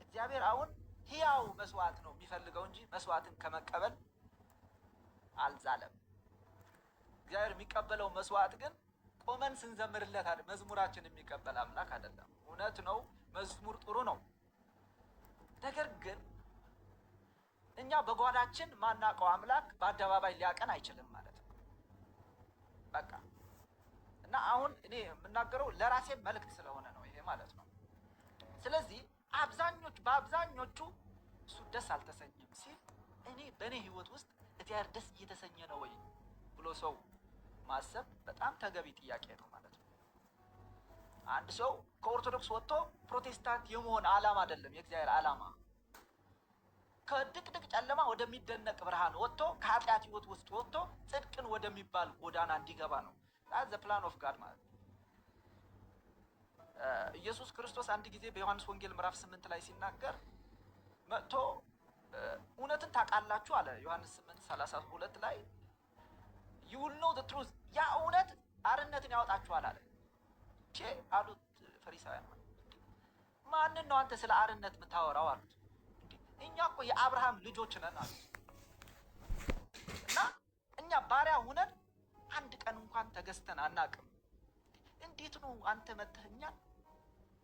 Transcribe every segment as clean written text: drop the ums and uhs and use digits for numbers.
እግዚአብሔር አሁን ሕያው መስዋዕት ነው የሚፈልገው እንጂ መስዋዕትን ከመቀበል አልዛለም። እግዚአብሔር የሚቀበለው መስዋዕት ግን ቆመን ስንዘምርለት አይደል፣ መዝሙራችን የሚቀበል አምላክ አይደለም። እውነት ነው፣ መዝሙር ጥሩ ነው። ነገር ግን እኛ በጓዳችን ማናውቀው አምላክ በአደባባይ ሊያቀን አይችልም ማለት ነው። በቃ እና አሁን እኔ የምናገረው ለራሴ መልእክት ስለሆነ ነው ይሄ ማለት ነው። ስለዚህ በአብዛኞቹ እሱ ደስ አልተሰኘም ሲል እኔ በእኔ ህይወት ውስጥ እግዚአብሔር ደስ እየተሰኘ ነው ወይ ብሎ ሰው ማሰብ በጣም ተገቢ ጥያቄ ነው ማለት ነው። አንድ ሰው ከኦርቶዶክስ ወጥቶ ፕሮቴስታንት የመሆን ዓላማ አይደለም የእግዚአብሔር ዓላማ። ከድቅድቅ ጨለማ ወደሚደነቅ ብርሃን ወጥቶ ከኃጢአት ህይወት ውስጥ ወጥቶ ጽድቅን ወደሚባል ጎዳና እንዲገባ ነው። ዘ ፕላን ኦፍ ጋድ ማለት ነው። ኢየሱስ ክርስቶስ አንድ ጊዜ በዮሐንስ ወንጌል ምዕራፍ 8 ላይ ሲናገር መጥቶ እውነትን ታውቃላችሁ አለ። ዮሐንስ 8:32 ላይ you will know the truth፣ ያ እውነት አርነትን ያወጣችኋል አለ። አሉት ፈሪሳውያን፣ ማንን ነው አንተ ስለ አርነት የምታወራው አሉት። እኛ እኮ የአብርሃም ልጆች ነን አሉት። እና እኛ ባሪያ ሁነን አንድ ቀን እንኳን ተገዝተን አናቅም። እንዴት ነው አንተ መተኛል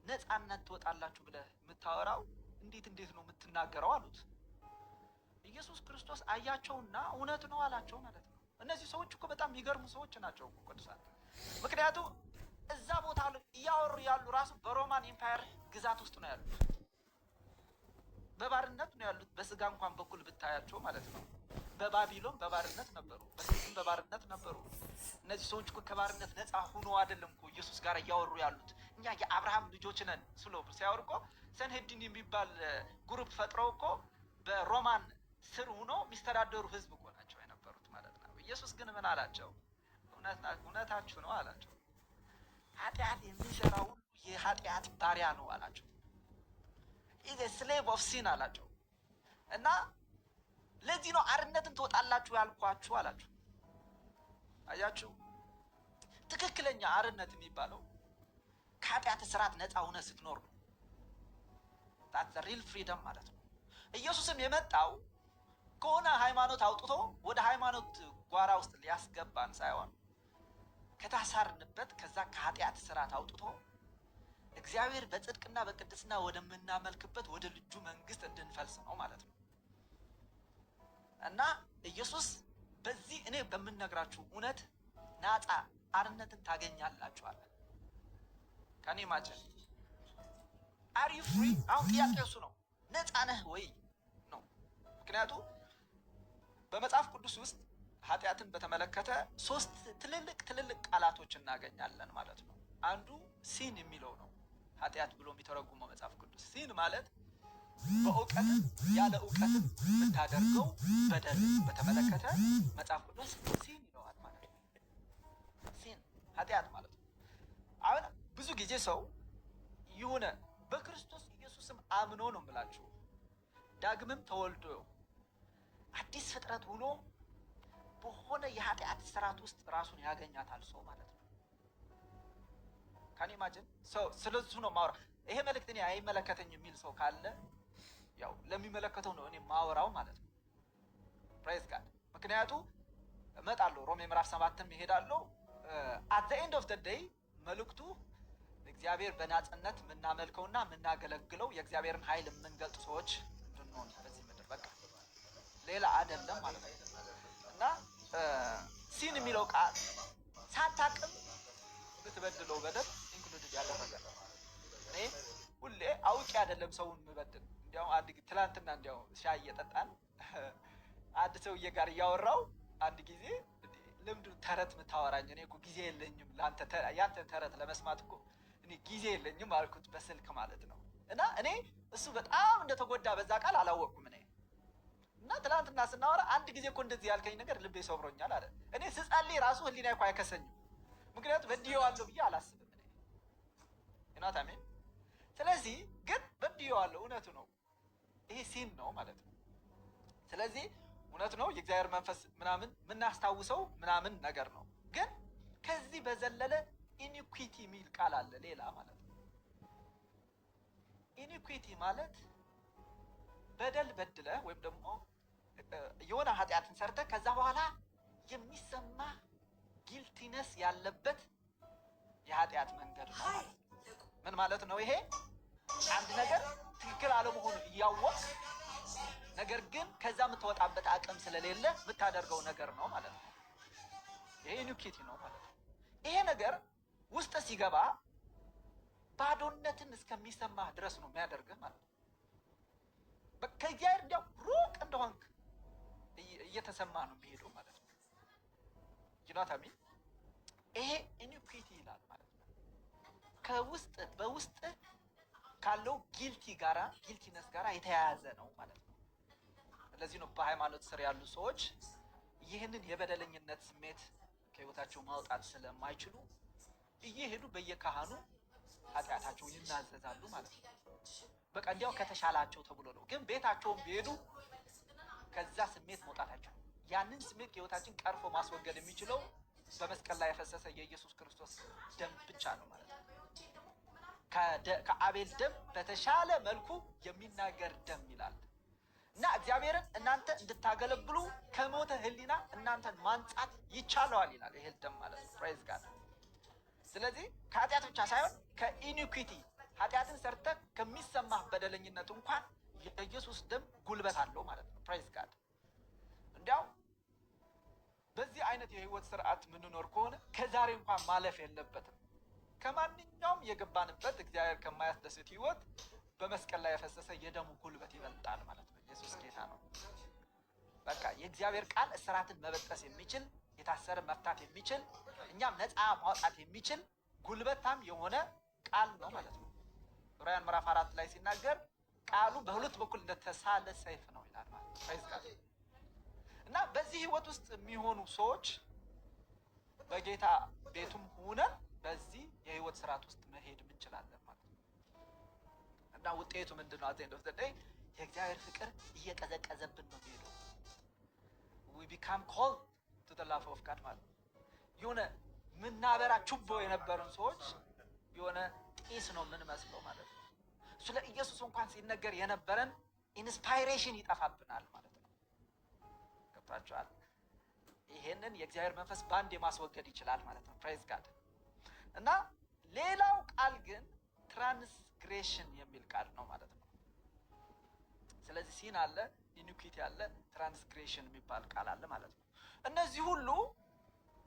ነፃነት ትወጣላችሁ ብለህ የምታወራው? እንዴት ነው የምትናገረው አሉት። ኢየሱስ ክርስቶስ አያቸውና እውነት ነው አላቸው ማለት ነው። እነዚህ ሰዎች እኮ በጣም የሚገርሙ ሰዎች ናቸው ቅዱሳን። ምክንያቱም እዛ ቦታ እያወሩ ያሉ ራሱ በሮማን ኢምፓየር ግዛት ውስጥ ነው ያሉት፣ በባርነት ነው ያሉት። በስጋ እንኳን በኩል ብታያቸው ማለት ነው። በባቢሎን በባርነት ነበሩ፣ በስም በባርነት ነበሩ። እነዚህ ሰዎች እኮ ከባርነት ነፃ ሆኖ አይደለም እኮ ኢየሱስ ጋር እያወሩ ያሉት። እኛ የአብርሃም ልጆች ነን ስሎ ሲያወሩ እኮ ሰንሄድሪን የሚባል ግሩፕ ፈጥረው እኮ በሮማን ስር ሆኖ የሚስተዳደሩ ህዝብ እኮ ናቸው የነበሩት ማለት ነው። ኢየሱስ ግን ምን አላቸው? እውነታችሁ ነው አላቸው። ኃጢአት የሚሰራ ሁሉ የኃጢአት ባሪያ ነው አላቸው። ኢዝ ስሌቭ ኦፍ ሲን አላቸው። እና ለዚህ ነው አርነትን ትወጣላችሁ ያልኳችሁ አላችሁ። አያችሁ፣ ትክክለኛ አርነት የሚባለው ከኃጢአት ስርዓት ነፃ ሆነ ስትኖር ነው። that's the real freedom ማለት ነው። ኢየሱስም የመጣው ከሆነ ሃይማኖት አውጥቶ ወደ ሃይማኖት ጓራ ውስጥ ሊያስገባን ሳይሆን ከታሳርንበት ከዛ ከኃጢአት ስርዓት አውጥቶ እግዚአብሔር በጽድቅና በቅድስና ወደምናመልክበት ወደ ልጁ መንግስት እንድንፈልስ ነው ማለት ነው። እና ኢየሱስ በዚህ እኔ በምነግራችሁ እውነት ናጻ አርነትን ታገኛላችኋል። ከኔ ማጨን አር ዩ ፍሪ? አሁን ጥያቄው እሱ ነው። ነጻ ነህ ወይ ነው። ምክንያቱም በመጽሐፍ ቅዱስ ውስጥ ኃጢአትን በተመለከተ ሶስት ትልልቅ ቃላቶች እናገኛለን ማለት ነው። አንዱ ሲን የሚለው ነው። ኃጢአት ብሎ የሚተረጉመው መጽሐፍ ቅዱስ ሲን ማለት በእውቀት ያለ እውቀት የምታደርገው በደል በተመለከተ መጽሐፍ ቅዱስ ሲን ይለዋል ማለት ነው። ሲን ኃጢአት ማለት ነው። አሁን ብዙ ጊዜ ሰው የሆነ በክርስቶስ ኢየሱስም አምኖ ነው የምላችሁ ዳግምም ተወልዶ አዲስ ፍጥረት ሆኖ በሆነ የኃጢአት ስርዓት ውስጥ ራሱን ያገኛታል ሰው ማለት ነው። ካኔ ማጅን ሰው ስለሱ ነው ማወራ። ይሄ መልእክት እኔ አይመለከተኝ የሚል ሰው ካለ ያው ለሚመለከተው ነው እኔ ማወራው ማለት ነው። ፕሬዝ ጋድ። ምክንያቱም እመጣለሁ ሮሜ ምዕራፍ 7ም ይሄዳለሁ። at the end of the day መልእክቱ እግዚአብሔር በናጽነት የምናመልከውና የምናገለግለው የእግዚአብሔርን ኃይል የምንገልጥ ሰዎች እንድንሆን በዚህ ምድር በቃ ሌላ አይደለም ማለት ነው። እና ሲን የሚለው ቃል ሳታቅም ብትበድለው በደል ኢንክሉድድ ያደረገ ነው። እኔ ሁሌ አውቄ አይደለም ሰውን የምበድል። እንዲያው አንድ ትላንትና እንዲያው ሻይ እየጠጣን አንድ ሰውዬ ጋር እያወራው አንድ ጊዜ ልምዱ ተረት የምታወራኝ እኔ እኮ ጊዜ የለኝም ያንተ ተረት ለመስማት እኮ እኔ ጊዜ የለኝም አልኩት በስልክ ማለት ነው። እና እኔ እሱ በጣም እንደተጎዳ በዛ ቃል አላወቅኩም እኔ። እና ትላንትና ስናወራ አንድ ጊዜ እኮ እንደዚህ ያልከኝ ነገር ልቤ ሰብሮኛል አለ። እኔ ስጸልይ ራሱ ህሊና እኮ አይከሰኝም፣ ምክንያቱም በድዬዋለሁ ብዬ አላስብም እኔ እናት አሜን። ስለዚህ ግን በድዬዋለሁ፣ እውነቱ ነው፣ ይሄ ሲን ነው ማለት ነው። ስለዚህ እውነት ነው የእግዚአብሔር መንፈስ ምናምን የምናስታውሰው ምናምን ነገር ነው። ግን ከዚህ በዘለለ ኢኒኩዊቲ የሚል ቃል አለ ሌላ ማለት ነው። ኢኒኩዊቲ ማለት በደል በድለ ወይም ደግሞ የሆነ ኃጢአትን ሰርተ ከዛ በኋላ የሚሰማ ጊልቲነስ ያለበት የኃጢአት መንገድ ነው ማለት ነው። ምን ማለት ነው ይሄ? አንድ ነገር ትክክል አለመሆኑ እያወቅ ነገር ግን ከዛ የምትወጣበት አቅም ስለሌለ የምታደርገው ነገር ነው ማለት ነው። ይሄ ኢኒኩዊቲ ነው ማለት ነው። ይሄ ነገር ውስጥ ሲገባ ባዶነትን እስከሚሰማህ ድረስ ነው የሚያደርግህ ማለት ነው። ከእግዚአብሔር እንዲያው ሩቅ እንደሆንክ እየተሰማ ነው የሚሄደው ማለት ነው። ጅናታሚ ይሄ ኢኒኩዊቲ ይላል ማለት ነው። ከውስጥ በውስጥ ካለው ጊልቲነስ ጋራ የተያያዘ ነው ማለት ነው። ለዚህ ነው በሃይማኖት ስር ያሉ ሰዎች ይህንን የበደለኝነት ስሜት ከህይወታቸው ማውጣት ስለማይችሉ እየሄዱ በየካህኑ ኃጢአታቸው ይናዘዛሉ ማለት ነው። በቃ እንዲያው ከተሻላቸው ተብሎ ነው። ግን ቤታቸውን ቢሄዱ ከዛ ስሜት መውጣታቸው ያንን ስሜት ከህይወታችን ቀርፎ ማስወገድ የሚችለው በመስቀል ላይ የፈሰሰ የኢየሱስ ክርስቶስ ደም ብቻ ነው ማለት ነው። ከአቤል ደም በተሻለ መልኩ የሚናገር ደም ይላል እና እግዚአብሔርን እናንተ እንድታገለግሉ ከሞተ ህሊና እናንተን ማንጻት ይቻለዋል ይላል ይሄ ደም ማለት ነው። ፕሬዝ ጋድ። ስለዚህ ከኃጢአት ብቻ ሳይሆን ከኢኒኩዊቲ ኃጢአትን ሰርተ ከሚሰማህ በደለኝነት እንኳን የኢየሱስ ደም ጉልበት አለው ማለት ነው። ፕሬዝ ጋድ። እንዲያው በዚህ አይነት የህይወት ስርዓት የምንኖር ከሆነ ከዛሬ እንኳን ማለፍ የለበትም። ከማንኛውም የገባንበት እግዚአብሔር ከማያስደስት ህይወት በመስቀል ላይ የፈሰሰ የደሙ ጉልበት ይበልጣል ማለት ነው። ኢየሱስ ጌታ ነው። በቃ የእግዚአብሔር ቃል እስራትን መበጠስ የሚችል የታሰረ መፍታት የሚችል እኛም ነፃ ማውጣት የሚችል ጉልበታም የሆነ ቃል ነው ማለት ነው። ዕብራውያን ምዕራፍ 4 ላይ ሲናገር ቃሉ በሁለት በኩል እንደተሳለ ሰይፍ ነው ይላል ማለት ነው። እና በዚህ ህይወት ውስጥ የሚሆኑ ሰዎች በጌታ ቤቱም ሆነ በዚህ የህይወት ስርዓት ውስጥ መሄድ እንችላለን ማለት ነው። እና ውጤቱ ምንድነው? አት ኤንድ ኦፍ ዘ ዴይ የእግዚአብሔር ፍቅር እየቀዘቀዘብን ነው የሚሄደው። we become cold to the love of God ማለት ነው። የሆነ ምናበራ ችቦ የነበረን ሰዎች የሆነ ጢስ ነው የምንመስለው ማለት ነው። ስለ ኢየሱስ እንኳን ሲነገር የነበረን ኢንስፓይሬሽን ይጠፋብናል ማለት ነው። ገብታችኋል? ይሄንን የእግዚአብሔር መንፈስ ባንድ የማስወገድ ይችላል ማለት ነው። ፕሬዝ ጋድ። እና ሌላው ቃል ግን ትራንስግሬሽን የሚል ቃል ነው ማለት ነው። ስለዚህ ሲን አለ፣ ኢኒኩዊቲ አለ፣ ትራንስግሬሽን የሚባል ቃል አለ ማለት ነው። እነዚህ ሁሉ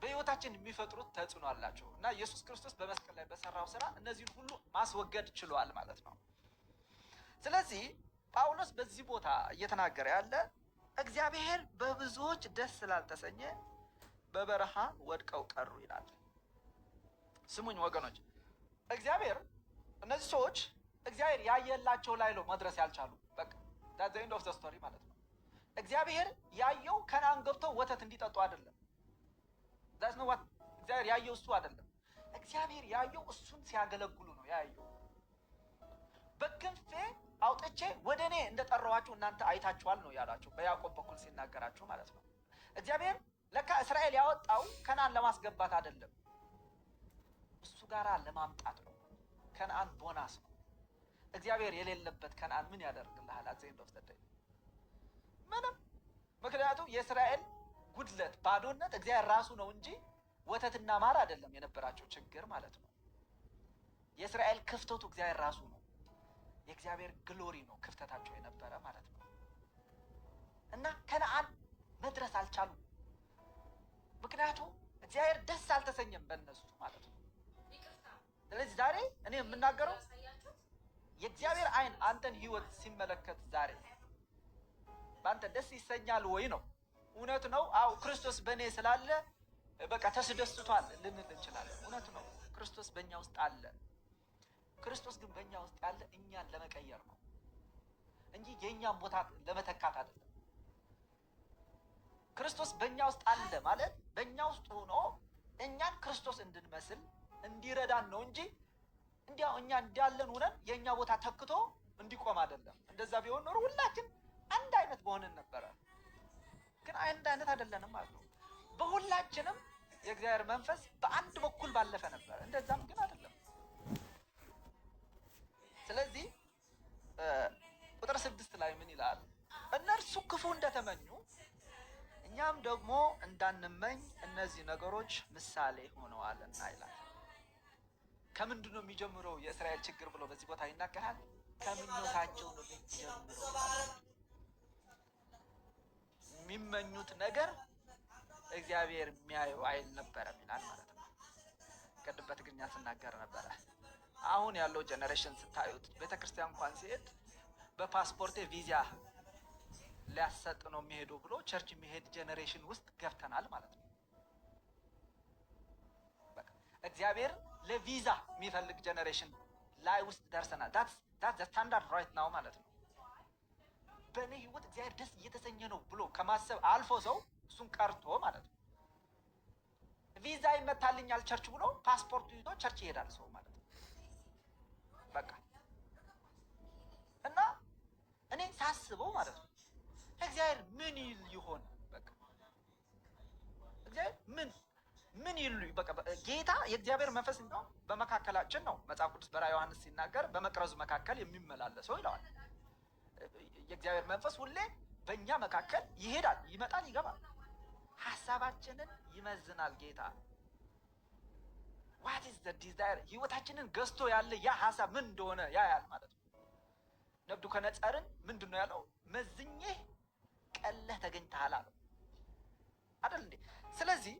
በህይወታችን የሚፈጥሩት ተጽዕኖ አላቸው እና ኢየሱስ ክርስቶስ በመስቀል ላይ በሰራው ስራ እነዚህን ሁሉ ማስወገድ ችሏል ማለት ነው። ስለዚህ ጳውሎስ በዚህ ቦታ እየተናገረ ያለ እግዚአብሔር በብዙዎች ደስ ስላልተሰኘ በበረሃ ወድቀው ቀሩ ይላል። ስሙኝ ወገኖች፣ እግዚአብሔር እነዚህ ሰዎች እግዚአብሔር ያየላቸው ላይ ነው መድረስ ያልቻሉ። በቃ that's the end of the story ማለት ነው። እግዚአብሔር ያየው ከነዓን ገብተው ወተት እንዲጠጡ አይደለም። that's not what እግዚአብሔር ያየው እሱ አይደለም። እግዚአብሔር ያየው እሱን ሲያገለግሉ ነው ያየው። በክንፌ አውጥቼ ወደ እኔ እንደጠራኋችሁ እናንተ አይታችኋል ነው ያላቸው በያዕቆብ በኩል ሲናገራችሁ ማለት ነው። እግዚአብሔር ለካ እስራኤል ያወጣው ከነዓን ለማስገባት አይደለም፣ እሱ ጋራ ለማምጣት ነው። ከነዓን ቦናስ ነው። እግዚአብሔር የሌለበት ከነዓን ምን ያደርግልሃል? at the end of the day ምንም። ምክንያቱም የእስራኤል ጉድለት ባዶነት እግዚአብሔር ራሱ ነው እንጂ ወተትና ማር አይደለም የነበራቸው ችግር ማለት ነው። የእስራኤል ክፍተቱ እግዚአብሔር ራሱ ነው። የእግዚአብሔር ግሎሪ ነው ክፍተታቸው የነበረ ማለት ነው። እና ከነዓን መድረስ አልቻሉም። ምክንያቱም እግዚአብሔር ደስ አልተሰኘም በእነሱ ማለት ነው። ስለዚህ ዛሬ እኔ የምናገረው የእግዚአብሔር አይን አንተን ህይወት ሲመለከት ዛሬ በአንተ ደስ ይሰኛል ወይ ነው? እውነት ነው። አው ክርስቶስ በእኔ ስላለ በቃ ተስደስቷል ልንል እንችላለን። እውነት ነው። ክርስቶስ በእኛ ውስጥ አለ። ክርስቶስ ግን በእኛ ውስጥ ያለ እኛን ለመቀየር ነው እንጂ የእኛን ቦታ ለመተካት አይደለም። ክርስቶስ በእኛ ውስጥ አለ ማለት በእኛ ውስጥ ሆኖ እኛን ክርስቶስ እንድንመስል እንዲረዳን ነው እንጂ እንዲያው እኛ እንዳለን ሆነን የእኛ ቦታ ተክቶ እንዲቆም አይደለም። እንደዛ ቢሆን ኖሮ ሁላችን አንድ አይነት በሆንን ነበረ። ግን አንድ አይነት አይደለንም ማለት ነው። በሁላችንም የእግዚአብሔር መንፈስ በአንድ በኩል ባለፈ ነበር። እንደዛም ግን አይደለም። ስለዚህ እንዳንመኝ እነዚህ ነገሮች ምሳሌ ሆነዋልና ይላል። ከምንድን ነው የሚጀምረው የእስራኤል ችግር ብሎ በዚህ ቦታ ይናገራል። ከምኞታቸው ነው የሚጀምረው። የሚመኙት ነገር እግዚአብሔር የሚያየው አልነበረም ይላል ማለት ነው። ቅድም በትግርኛ ስናገር ነበረ። አሁን ያለው ጀነሬሽን ስታዩት ቤተክርስቲያን እንኳን ሲሄድ በፓስፖርት ቪዛ ሊያሰጥ ነው የሚሄደው ብሎ ቸርች የሚሄድ ጀነሬሽን ውስጥ ገብተናል ማለት ነው። እግዚአብሔር ለቪዛ የሚፈልግ ጀነሬሽን ላይ ውስጥ ደርሰናል። that's the standard right now ማለት ነው። በእኔ ህይወት እግዚአብሔር ደስ እየተሰኘ ነው ብሎ ከማሰብ አልፎ ሰው እሱን ቀርቶ ማለት ነው ቪዛ ይመታልኛል ቸርች ብሎ ፓስፖርት ይዞ ቸርች ይሄዳል ሰው ማለት ነው። በቃ እና እኔ ሳስበው ማለት ነው እግዚአብሔር ምን ይል ይሆን? በቃ እግዚአብሔር ምን ይሉ በቃ ጌታ የእግዚአብሔር መንፈስ እንደው በመካከላችን ነው። መጽሐፍ ቅዱስ በራዕየ ዮሐንስ ሲናገር በመቅረዙ መካከል የሚመላለሰው ይለዋል። የእግዚአብሔር መንፈስ ሁሌ በእኛ መካከል ይሄዳል፣ ይመጣል፣ ይገባል። ሐሳባችንን ይመዝናል ጌታ። what is the desire ህይወታችንን ገዝቶ ያለ ያ ሐሳብ ምን እንደሆነ ያያል ማለት ነው። ነብዱከነጸርን ምንድነው ያለው? መዝኜ ቀለህ ተገኝተሃል አለው አይደል እንዴ? ስለዚህ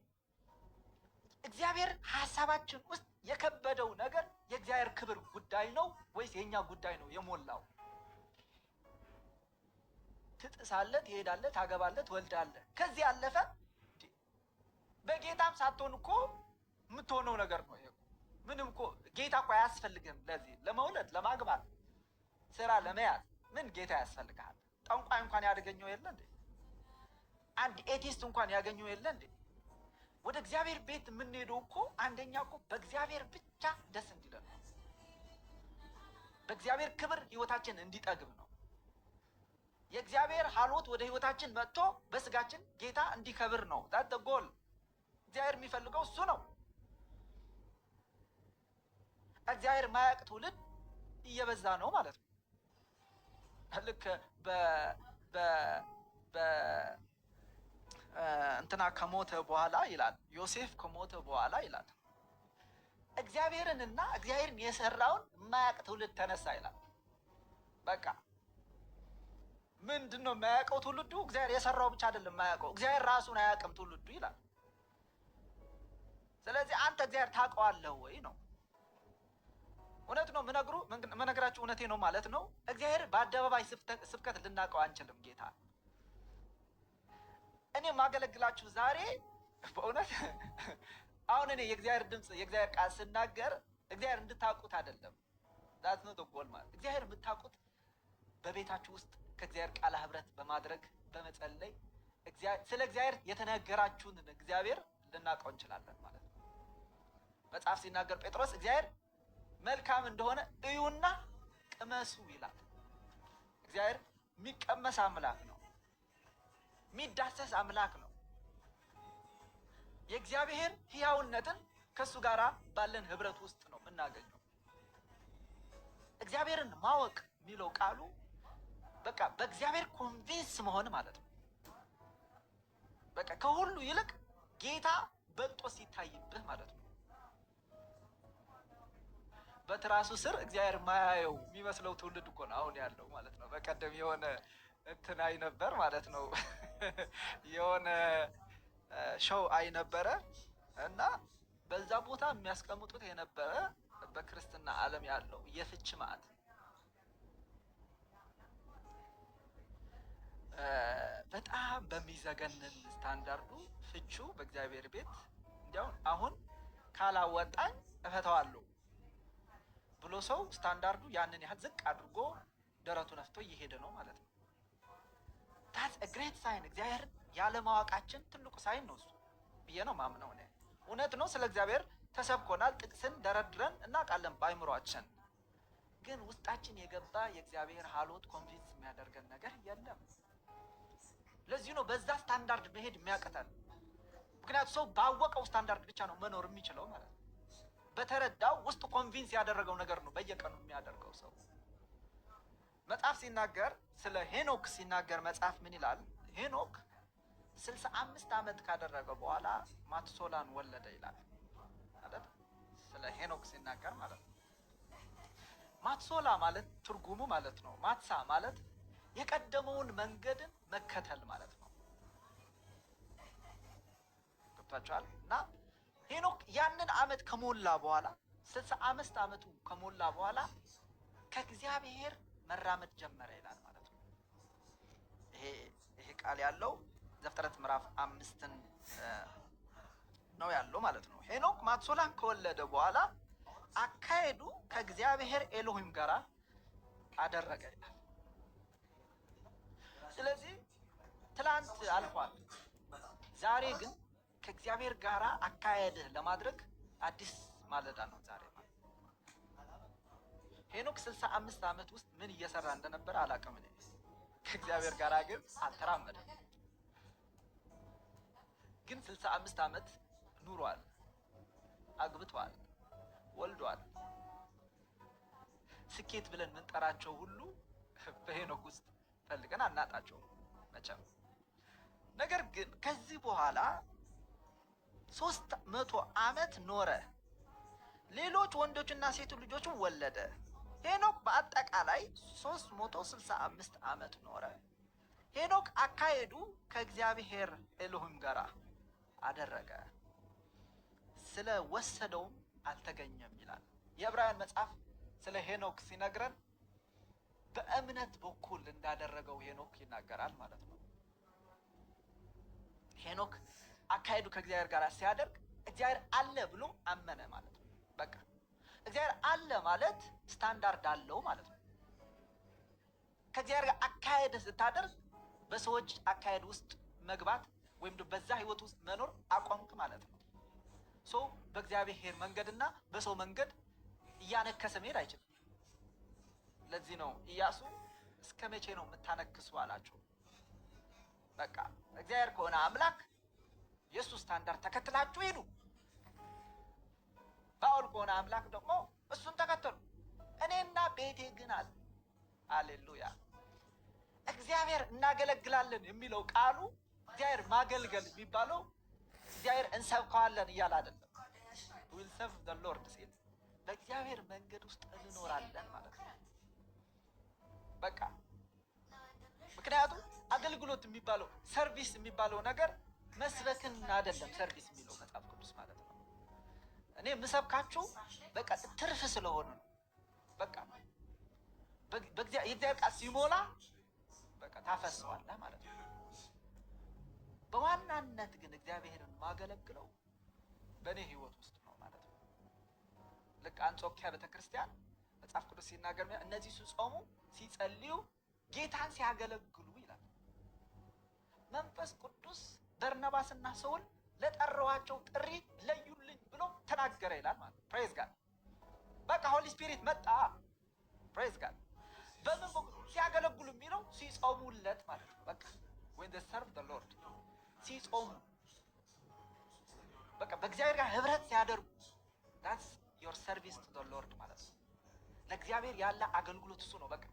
እግዚአብሔር ሐሳባችን ውስጥ የከበደው ነገር የእግዚአብሔር ክብር ጉዳይ ነው ወይስ የኛ ጉዳይ ነው የሞላው? ትጥሳለህ፣ ትሄዳለህ፣ ታገባለህ፣ ትወልዳለህ። ከዚህ ያለፈ በጌታም ሳትሆን እኮ የምትሆነው ነገር ነው ይሄ። ምንም እኮ ጌታ እኮ አያስፈልግም። ለዚህ ለመውለድ፣ ለማግባት፣ ስራ ለመያዝ ምን ጌታ ያስፈልጋል? ጠንቋይ እንኳን ያገኘው የለ እንዴ? አንድ ኤቲስት እንኳን ያገኘው የለ እንዴ? ወደ እግዚአብሔር ቤት የምንሄደው እኮ አንደኛ እኮ በእግዚአብሔር ብቻ ደስ እንዲለን ነው። በእግዚአብሔር ክብር ህይወታችን እንዲጠግብ ነው። የእግዚአብሔር ሀልወት ወደ ህይወታችን መጥቶ በስጋችን ጌታ እንዲከብር ነው። ዳት ጎል እግዚአብሔር የሚፈልገው እሱ ነው። እግዚአብሔር ማያውቅ ትውልድ እየበዛ ነው ማለት ነው። ልክ እንትና ከሞተ በኋላ ይላል፣ ዮሴፍ ከሞተ በኋላ ይላል እግዚአብሔርንና እግዚአብሔርን የሰራውን የማያውቅ ትውልድ ተነሳ ይላል። በቃ ምንድን ነው የማያውቀው ትውልዱ? እግዚአብሔር የሰራው ብቻ አይደለም የማያውቀው፣ እግዚአብሔር ራሱን አያውቅም ትውልዱ ይላል። ስለዚህ አንተ እግዚአብሔር ታውቀዋለህ ወይ ነው። እውነት ነው መነግራችሁ እውነቴ ነው ማለት ነው። እግዚአብሔር በአደባባይ ስብከት ልናውቀው አንችልም ጌታ። እኔ ማገለግላችሁ ዛሬ በእውነት አሁን እኔ የእግዚአብሔር ድምፅ የእግዚአብሔር ቃል ስናገር እግዚአብሔር እንድታውቁት አይደለም። ዛት ነው ተቆል ማለት እግዚአብሔር የምታውቁት በቤታችሁ ውስጥ ከእግዚአብሔር ቃል ህብረት በማድረግ በመጸለይ ስለ እግዚአብሔር የተነገራችሁን እግዚአብሔር ልናውቀው እንችላለን ማለት ነው። መጽሐፍ ሲናገር ጴጥሮስ እግዚአብሔር መልካም እንደሆነ እዩና ቅመሱ ይላል። እግዚአብሔር የሚቀመስ አምላክ ነው፣ የሚዳሰስ አምላክ ነው። የእግዚአብሔር ሕያውነትን ከእሱ ጋር ባለን ህብረት ውስጥ ነው የምናገኘው። እግዚአብሔርን ማወቅ የሚለው ቃሉ በቃ በእግዚአብሔር ኮንቪንስ መሆን ማለት ነው። በቃ ከሁሉ ይልቅ ጌታ በልጦ ሲታይብህ ማለት ነው። በትራሱ ስር እግዚአብሔር ማያየው የሚመስለው ትውልድ እኮ ነው አሁን ያለው ማለት ነው። በቀደም የሆነ እንትን አይ ነበር ማለት ነው የሆነ ሾው አይ ነበረ እና በዛ ቦታ የሚያስቀምጡት የነበረ በክርስትና ዓለም ያለው የፍች ማዕት በጣም በሚዘገንን ስታንዳርዱ ፍቹ በእግዚአብሔር ቤት እንዲያው አሁን ካላወጣኝ እፈታዋለሁ ብሎ ሰው ስታንዳርዱ ያንን ያህል ዝቅ አድርጎ ደረቱ ነፍቶ እየሄደ ነው ማለት ነው። ታስ አ ግሬት ሳይን እግዚአብሔር ያለማወቃችን ትልቁ ሳይን ነው እሱ ብዬ ነው ማምነው እኔ። እውነት ነው ስለ እግዚአብሔር ተሰብኮናል፣ ጥቅስን ደረድረን እናውቃለን በአይምሯችን፣ ግን ውስጣችን የገባ የእግዚአብሔር ሀሎት ኮንቪንስ የሚያደርገን ነገር የለም። ለዚህ ነው በዛ ስታንዳርድ መሄድ የሚያቀታል። ምክንያቱም ሰው ባወቀው ስታንዳርድ ብቻ ነው መኖር የሚችለው ማለት ነው። በተረዳው ውስጥ ኮንቪንስ ያደረገው ነገር ነው በየቀኑ የሚያደርገው ሰው። መጽሐፍ ሲናገር ስለ ሄኖክ ሲናገር መጽሐፍ ምን ይላል? ሄኖክ 65 ዓመት ካደረገ በኋላ ማቱሳላን ወለደ ይላል አይደል? ስለ ሄኖክ ሲናገር ማለት ነው። ማቱሳላ ማለት ትርጉሙ ማለት ነው፣ ማትሳ ማለት የቀደመውን መንገድን መከተል ማለት ነው። ገብታችኋል? እና ሄኖክ ያንን ዓመት ከሞላ በኋላ 65 ዓመቱ ከሞላ በኋላ ከእግዚአብሔር መራመድ ጀመረ ይላል ማለት ነው። ይሄ ቃል ያለው ዘፍጥረት ምዕራፍ 5 ነው ያለው ማለት ነው። ሄኖክ ማቱሳላን ከወለደ በኋላ አካሄዱ ከእግዚአብሔር ኤሎሂም ጋር አደረገ ይላል። ስለዚህ ትላንት አልፏል። ዛሬ ግን ከእግዚአብሔር ጋር አካሄድህ ለማድረግ አዲስ ማለዳ ነው ዛሬ ማለት። ሄኖክ 65 ዓመት ውስጥ ምን እየሰራ እንደነበረ አላውቅም እኔ። ከእግዚአብሔር ጋር ግን አልተራመደም። ግን 65 ዓመት ኑሯል፣ አግብቷል፣ ወልዷል። ስኬት ብለን ምንጠራቸው ሁሉ በሄኖክ ውስጥ ፈልገን አናጣቸውም መቼም። ነገር ግን ከዚህ በኋላ 300 ዓመት ኖረ፣ ሌሎች ወንዶችና ሴቶች ልጆችን ወለደ። ሄኖክ በአጠቃላይ 365 ዓመት ኖረ። ሄኖክ አካሄዱ ከእግዚአብሔር ኤሎሂም ጋር አደረገ፣ ስለ ወሰደውም አልተገኘም ይላል። የዕብራውያን መጽሐፍ ስለ ሄኖክ ሲነግረን በእምነት በኩል እንዳደረገው ሄኖክ ይናገራል ማለት ነው። ሄኖክ አካሄዱ ከእግዚአብሔር ጋር ሲያደርግ እግዚአብሔር አለ ብሎ አመነ ማለት ነው። በቃ እግዚአብሔር አለ ማለት ስታንዳርድ አለው ማለት ነው። ከእግዚአብሔር ጋር አካሄድ ስታደርግ በሰዎች አካሄድ ውስጥ መግባት ወይም በዛ ህይወት ውስጥ መኖር አቆምክ ማለት ነው። ሰው በእግዚአብሔር መንገድና በሰው መንገድ እያነከሰ መሄድ አይችልም። ለዚህ ነው ኢያሱ እስከ መቼ ነው የምታነክሱ አላቸው። በቃ እግዚአብሔር ከሆነ አምላክ የሱ ስታንዳርድ ተከትላችሁ ሄዱ። ባኦል ከሆነ አምላክ ደግሞ እሱን ተከተሉ። እኔና ቤቴ ግን አለ። ሃሌሉያ። እግዚአብሔር እናገለግላለን የሚለው ቃሉ እግዚአብሔር ማገልገል የሚባለው እግዚአብሔር እንሰብከዋለን እያለ አይደለም። ዊል ሰርቭ ዘ ሎርድ ሲል በእግዚአብሔር መንገድ ውስጥ እንኖራለን ማለት ነው። በቃ ምክንያቱም አገልግሎት የሚባለው ሰርቪስ የሚባለው ነገር መስበክን አይደለም። ሰርቪስ የሚለው መጽሐፍ ቅዱስ ማለት ነው። እኔ የምሰብካችሁ በቃ ትርፍ ስለሆነ ነው። በቃ የእግዚአብሔር ቃል ሲሞላ በቃ ታፈሰዋለህ ማለት ነው። በዋናነት ግን እግዚአብሔርን ማገለግለው በእኔ ህይወት ውስጥ ነው ማለት ነው። ልክ አንጾኪያ ቤተክርስቲያን መጽሐፍ ቅዱስ ሲናገር እነዚህ ሲጾሙ ሲጸልዩ ጌታን ሲያገለግሉ ይላል። መንፈስ ቅዱስ በርናባስና ሰውን ለጠራዋቸው ጥሪ ለዩልኝ ብሎ ተናገረ ይላል ማለት ነው። ፕሬዝ ጋድ። በቃ ሆሊ ስፒሪት መጣ። ፕሬዝ ጋድ። በምን ሲያገለግሉ የሚለው ሲጾሙለት ማለት ነው። በቃ when they serve the Lord ሲጾሙ በቃ በእግዚአብሔር ጋር ህብረት ሲያደርጉ that's your service to the Lord ማለት ነው። ለእግዚአብሔር ያለ አገልግሎት እሱ ነው። በቃ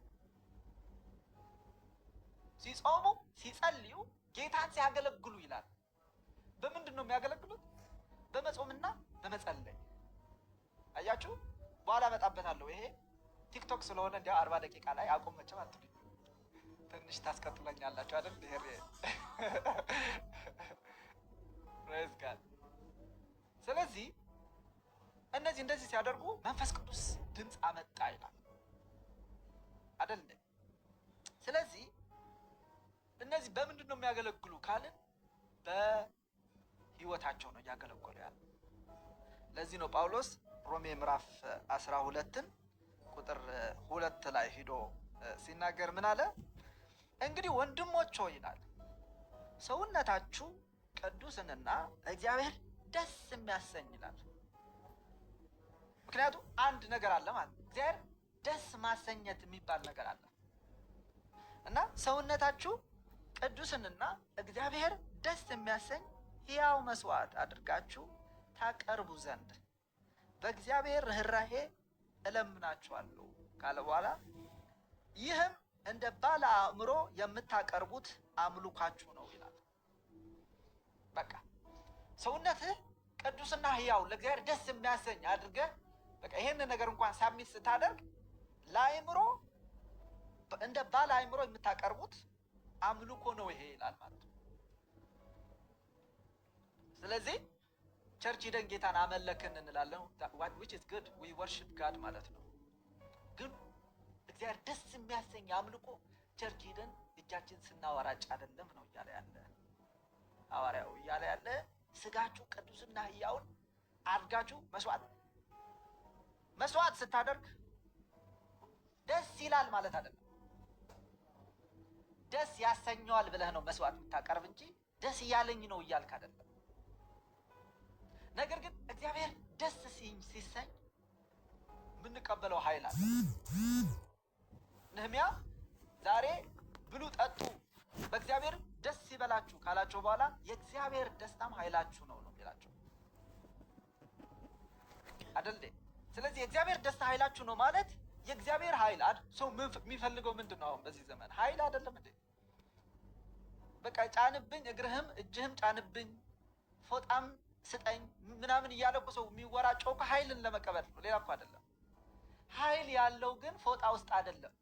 ሲጾሙ ሲጸልዩ ጌታን ሲያገለግሉ ይላል። በምንድን ነው የሚያገለግሉት? በመጾምና በመጸለይ። አያችሁ፣ በኋላ እመጣበታለሁ። ይሄ ቲክቶክ ስለሆነ እንዲያው 40 ደቂቃ ላይ አቆም መቼም አትሉኝ። ትንሽ ታስቀጥለኛላችሁ አይደል? ይሄ ፕሬዝ ጋድ። ስለዚህ እንደዚህ ሲያደርጉ መንፈስ ቅዱስ ድምፅ አመጣ ይላል አይደል? ስለዚህ እነዚህ በምንድን ነው የሚያገለግሉ ካልን በህይወታቸው ነው እያገለገሉ ያለ። ለዚህ ነው ጳውሎስ ሮሜ ምዕራፍ 12 ቁጥር 2 ላይ ሄዶ ሲናገር ምን አለ? እንግዲህ ወንድሞች ሆይ ይላል ሰውነታችሁ ቅዱስንና እግዚአብሔር ደስ የሚያሰኝ ይላል። ምክንያቱም አንድ ነገር አለ ማለት ነው። እግዚአብሔር ደስ ማሰኘት የሚባል ነገር አለ እና ሰውነታችሁ ቅዱስንና እግዚአብሔር ደስ የሚያሰኝ ሕያው መስዋዕት አድርጋችሁ ታቀርቡ ዘንድ በእግዚአብሔር ርኅራኄ እለምናችኋለሁ ካለ በኋላ ይህም እንደ ባለ አእምሮ የምታቀርቡት አምልኳችሁ ነው ይላል። በቃ ሰውነትህ ቅዱስና ሕያው ለእግዚአብሔር ደስ የሚያሰኝ አድርገህ በቃ ይሄን ነገር እንኳን ሳሚት ስታደርግ ለአእምሮ እንደ ባለ አእምሮ የምታቀርቡት አምልኮ ነው ይሄ ይላል ማለት ነው። ስለዚህ ቸርች ሂደን ጌታን አመለክን እንላለን። which is good we worship God ማለት ነው። ግን እግዚአብሔር ደስ የሚያሰኝ አምልኮ ቸርች ሂደን እጃችን ስናወራጭ አይደለም ነው እያለ ያለ ሐዋርያው እያለ ያለ ስጋችሁ ቅዱስና ሕያውን አድርጋችሁ መስዋዕት ስታደርግ ደስ ይላል ማለት አይደለም። ደስ ያሰኘዋል ብለህ ነው መስዋዕት የምታቀርብ እንጂ ደስ እያለኝ ነው እያልክ አይደለም። ነገር ግን እግዚአብሔር ደስ ሲሰኝ የምንቀበለው ኃይል አለ። ነህምያ ዛሬ ብሉ ጠጡ በእግዚአብሔር ደስ ይበላችሁ ካላቸው በኋላ የእግዚአብሔር ደስታም ኃይላችሁ ነው ነው የሚላቸው አይደል? ስለዚህ የእግዚአብሔር ደስታ ኃይላችሁ ነው ማለት የእግዚአብሔር ኃይል ሰው የሚፈልገው ምንድን ነው? አሁን በዚህ ዘመን ኃይል አይደለም እንዴ? በቃ ጫንብኝ፣ እግርህም እጅህም ጫንብኝ፣ ፎጣም ስጠኝ ምናምን እያለ እኮ ሰው የሚወራጨው እኮ ኃይልን ለመቀበል ነው፣ ሌላ እኮ አይደለም። ኃይል ያለው ግን ፎጣ ውስጥ አይደለም።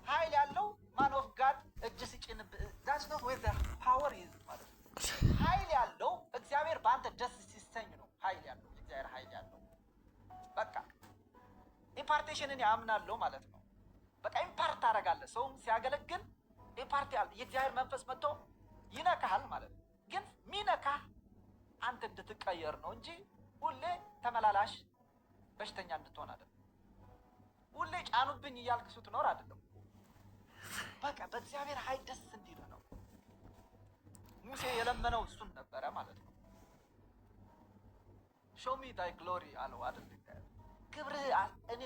ኃይል ያለው ማን ኦፍ ጋድ እጅ ሲጭንብህ that's not where the power is ማለት ነው። ኃይል ያለው እግዚአብሔር በአንተ ደስ ሲሰኝ ነው ኃይል ያለው እግዚአብሔር ኃይል ያለው። በቃ ኢምፓርቴሽንን ያምናለው ማለት ነው። በቃ ኢምፓርት ታደርጋለህ። ሰውም ሲያገለግል ኢምፓርት ያለ የእግዚአብሔር መንፈስ መጥቶ ይነካሃል ማለት ነው። ግን ሚነካህ አንተ እንድትቀየር ነው እንጂ ሁሌ ተመላላሽ በሽተኛ እንድትሆን አይደለም። ሁሌ ጫኑብኝ እያልክ ስትኖር አይደለም። በቃ በእግዚአብሔር ኃይል ደስ እንዲል ነው። ሙሴ የለመነው እሱን ነበረ ማለት ነው። ሾው ሚ ዳይ ግሎሪ አለው አይደል? ክብርህ እኔ